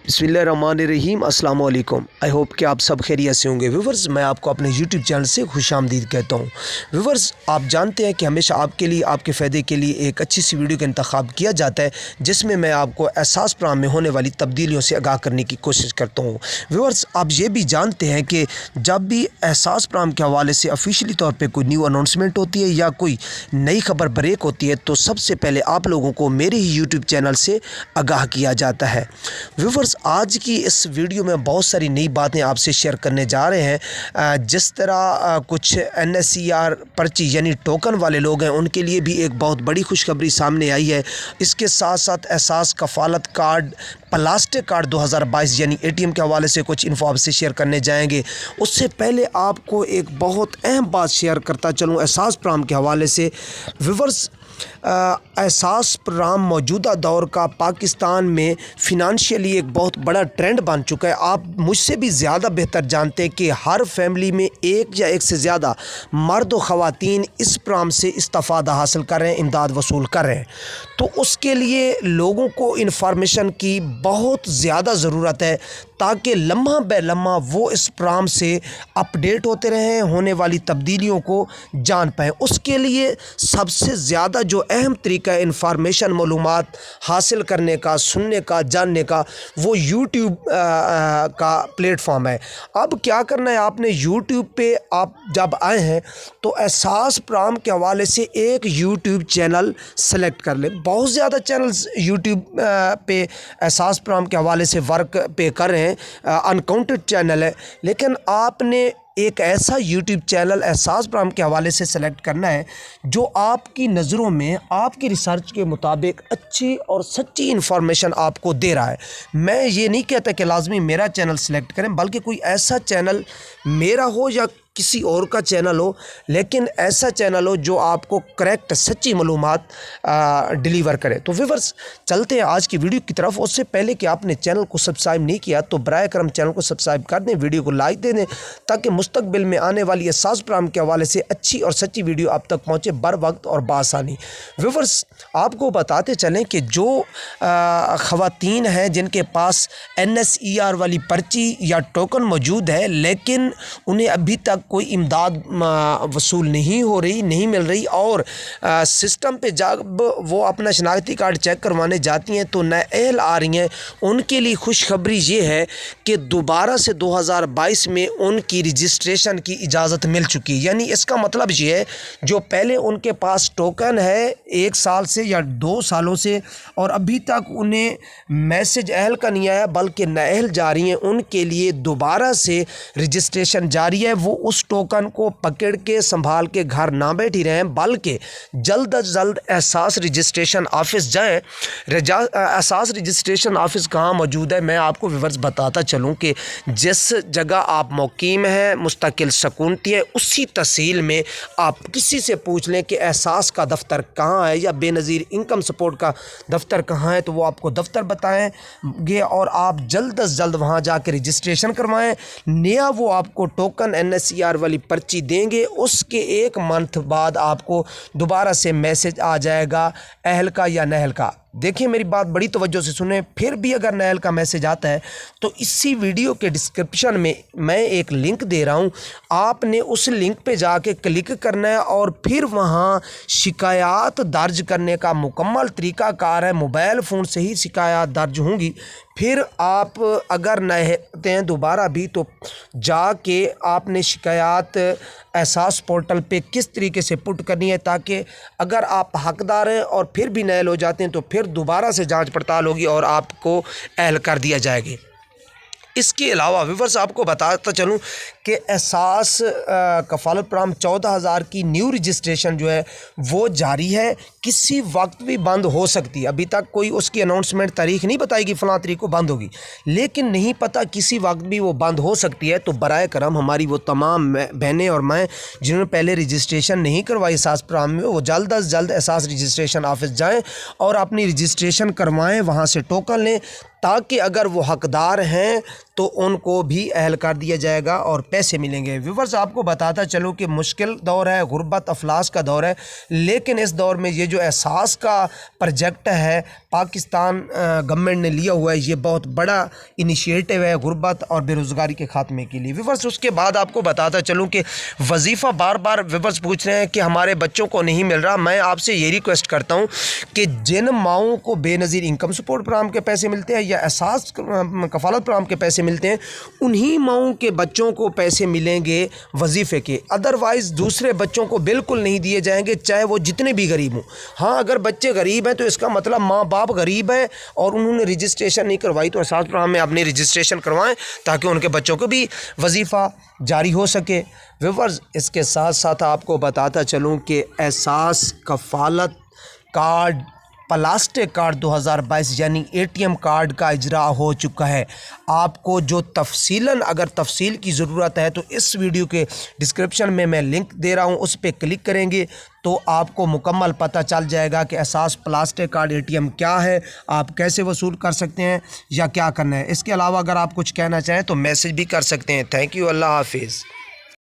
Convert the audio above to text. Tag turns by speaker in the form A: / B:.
A: बिस्मिल्लाहिर्रहमानिर्रहीम अस्सलाम वालेकुम। आई होप कि आप सब खैरियत से होंगे। व्यूवर्स, मैं आपको अपने यूट्यूब चैनल से खुशामदीद कहता हूँ। व्यूवर्स, आप जानते हैं कि हमेशा आपके लिए, आपके फ़ायदे के लिए एक अच्छी सी वीडियो का इंतखाब किया जाता है जिसमें मैं आपको एहसास प्रोग्राम में होने वाली तब्दीलियों से आगाह करने की कोशिश करता हूँ। व्यूवर्स, आप ये भी जानते हैं कि जब भी एहसास प्रोग्राम के हवाले से ऑफिशियली तौर पर कोई न्यू अनाउंसमेंट होती है या कोई नई खबर ब्रेक होती है तो सबसे पहले आप लोगों को मेरे ही यूट्यूब चैनल से आगाह किया जाता है। व्यूवर्स, आज की इस वीडियो में बहुत सारी नई बातें आपसे शेयर करने जा रहे हैं। जिस तरह कुछ NSER पर्ची यानी टोकन वाले लोग हैं उनके लिए भी एक बहुत बड़ी खुशखबरी सामने आई है। इसके साथ साथ एहसास कफ़ालत कार्ड, प्लास्टिक कार्ड 2022 यानी ATM के हवाले से कुछ इन्फो आपसे शेयर करने जाएंगे। उससे पहले आपको एक बहुत अहम बात शेयर करता चलूँ एहसास प्रोग्राम के हवाले से। व्यूवर्स, एहसास प्रोग्राम मौजूदा दौर का पाकिस्तान में फ़िनांशियली एक बहुत बड़ा ट्रेंड बन चुका है। आप मुझसे भी ज़्यादा बेहतर जानते हैं कि हर फैमिली में एक या एक से ज़्यादा मर्द और ख़वातीन इस प्रोग्राम से इस्तिफ़ादा हासिल कर रहे हैं, इमदाद वसूल कर रहे हैं। तो उसके लिए लोगों को इन्फॉर्मेशन की बहुत ज़्यादा ज़रूरत है ताकि लम्हा ब लम्हा वो इस प्रोग्राम से अपडेट होते रहें, होने वाली तब्दीलियों को जान पाएँ। उसके लिए सबसे ज़्यादा जो अहम तरीका है इन्फॉर्मेशन मालूमात हासिल करने का, सुनने का, जानने का, वो यूट्यूब का प्लेटफॉर्म है। अब क्या करना है, आपने यूट्यूब पे आप जब आए हैं तो एहसास प्रोग्राम के हवाले से एक यूट्यूब चैनल सेलेक्ट कर लें। बहुत ज़्यादा चैनल्स यूट्यूब पे एहसास प्रोग्राम के हवाले से वर्क पे कर रहे हैं, अनकाउंटेड चैनल है, लेकिन आपने एक ऐसा यूट्यूब चैनल एहसास प्रोग्राम के हवाले से सेलेक्ट करना है जो आपकी नज़रों में, आपकी रिसर्च के मुताबिक अच्छी और सच्ची इन्फॉर्मेशन आपको दे रहा है। मैं ये नहीं कहता कि लाजमी मेरा चैनल सेलेक्ट करें, बल्कि कोई ऐसा चैनल मेरा हो या किसी और का चैनल हो, लेकिन ऐसा चैनल हो जो आपको करेक्ट सच्ची मालूमात डिलीवर करे। तो व्यूअर्स, चलते हैं आज की वीडियो की तरफ। उससे पहले कि आपने चैनल को सब्सक्राइब नहीं किया तो बराए करम चैनल को सब्सक्राइब कर दें, वीडियो को लाइक दे दें ताकि मुस्तकबिल में आने वाली एहसास प्रोग्राम के हवाले से अच्छी और सच्ची वीडियो आप तक पहुँचे बर वक्त और बासानी। व्यूअर्स, आपको बताते चलें कि जो ख़वातीन हैं जिनके पास NSER वाली पर्ची या टोकन मौजूद है लेकिन उन्हें अभी तक कोई इमदाद वसूल नहीं हो रही, नहीं मिल रही, और सिस्टम पे जब वो अपना शनाख्ती कार्ड चेक करवाने जाती हैं तो नाअहल आ रही हैं, उनके लिए खुशखबरी ये है कि दोबारा से 2022 में उनकी रजिस्ट्रेशन की इजाज़त मिल चुकी है। यानी इसका मतलब ये है जो पहले उनके पास टोकन है 1 साल से या 2 सालों से और अभी तक उन्हें मैसेज अहल का नहीं आया बल्कि नाअहल जारी हैं, उनके लिए दोबारा से रजिस्ट्रेशन जारी है। वो उस टोकन को पकड़ के संभाल के घर ना बैठी रहें बल्कि जल्द अज जल्द एहसास रजिस्ट्रेशन ऑफिस जाएं। एहसास रजिस्ट्रेशन ऑफिस कहाँ मौजूद है मैं आपको व्यूअर्स बताता चलूँ कि जिस जगह आप मुकीम हैं, मुस्तकिल सकूनती है, उसी तहसील में आप किसी से पूछ लें कि एहसास का दफ्तर कहाँ है या बेनज़ीर इनकम सपोर्ट का दफ्तर कहाँ है, तो वो आपको दफ्तर बताएंगे और आप जल्द अज जल्द वहाँ जाकर रजिस्ट्रेशन करवाएं। नया वो आपको टोकन NSER वाली पर्ची देंगे, उसके 1 मंथ बाद आपको दोबारा से मैसेज आ जाएगा अहल का या नहल का। देखिए, मेरी बात बड़ी तवज्जो से सुने। फिर भी अगर नहल का मैसेज आता है तो इसी वीडियो के डिस्क्रिप्शन में मैं एक लिंक दे रहा हूँ, आपने उस लिंक पे जाके क्लिक करना है और फिर वहाँ शिकायत दर्ज करने का मुकम्मल तरीक़ाकार है। मोबाइल फ़ोन से ही शिकायत दर्ज होंगी। फिर आप अगर नहते हैं दोबारा भी तो जाके आपने शिकायत एहसास पोर्टल पे किस तरीके से पुट करनी है ताकि अगर आप हकदार हैं और फिर भी नाअहल हो जाते हैं तो फिर दोबारा से जांच पड़ताल होगी और आपको अहल कर दिया जाएगी। इसके अलावा व्यूअर्स, आपको बताता चलूँ कि एहसास कफ़ालत प्रोग्राम 14,000 की न्यू रजिस्ट्रेशन जो है वो जारी है, किसी वक्त भी बंद हो सकती है। अभी तक कोई उसकी अनाउंसमेंट तारीख नहीं बताएगी फ़लाँ तारीख को बंद होगी, लेकिन नहीं पता किसी वक्त भी वो बंद हो सकती है। तो बराए करम हमारी वो तमाम बहनें और मैं जिन्होंने पहले रजिस्ट्रेशन नहीं करवाई एहसास प्रोग्राम में, वो जल्द अज जल्द एहसास रजिस्ट्रेशन ऑफिस जाएँ और अपनी रजिस्ट्रेशन करवाएँ, वहाँ से टोकन लें ताकि अगर वो हकदार हैं तो उनको भी अहल कर दिया जाएगा और पैसे मिलेंगे। व्यूवर्स, आपको बताता चलूँ कि मुश्किल दौर है, गुर्बत अफलास का दौर है, लेकिन इस दौर में ये जो एहसास का प्रोजेक्ट है पाकिस्तान गवर्नमेंट ने लिया हुआ है, ये बहुत बड़ा इनिशिएटिव है गुर्बत और बेरोज़गारी के ख़ात्मे के लिए। व्यूवर्स, उसके बाद आपको बताता चलूँ कि वजीफ़ा बार बार व्यूवर्स पूछ रहे हैं कि हमारे बच्चों को नहीं मिल रहा। मैं आपसे ये रिक्वेस्ट करता हूँ कि जिन माओं को बेनज़ीर इनकम सपोर्ट प्रोग्राम के पैसे मिलते हैं या एहसास कफ़ालत प्रोग्राम के पैसे मिलते हैं, उन्हीं माओं के बच्चों को पैसे मिलेंगे वजीफ़े के। अदरवाइज़ दूसरे बच्चों को बिल्कुल नहीं दिए जाएंगे, चाहे वो जितने भी गरीब हों। हाँ, अगर बच्चे गरीब हैं तो इसका मतलब माँ बाप गरीब हैं और उन्होंने रजिस्ट्रेशन नहीं करवाई, तो एहसास प्रोग्राम में अपनी रजिस्ट्रेशन करवाएं ताकि उनके बच्चों को भी वजीफ़ा जारी हो सके। व्यूअर्स, इसके साथ साथ आपको बताता चलूँ कि एहसास कफ़ालत कार्ड प्लास्टिक कार्ड 2022 यानी ATM कार्ड का इजरा हो चुका है। आपको जो तफसीलन अगर तफसील की ज़रूरत है तो इस वीडियो के डिस्क्रिप्शन में मैं लिंक दे रहा हूं, उस पर क्लिक करेंगे तो आपको मुकम्मल पता चल जाएगा कि एहसास प्लास्टिक कार्ड ATM क्या है, आप कैसे वसूल कर सकते हैं या क्या करना है। इसके अलावा अगर आप कुछ कहना चाहें तो मैसेज भी कर सकते हैं। थैंक यू, अल्लाह हाफिज़।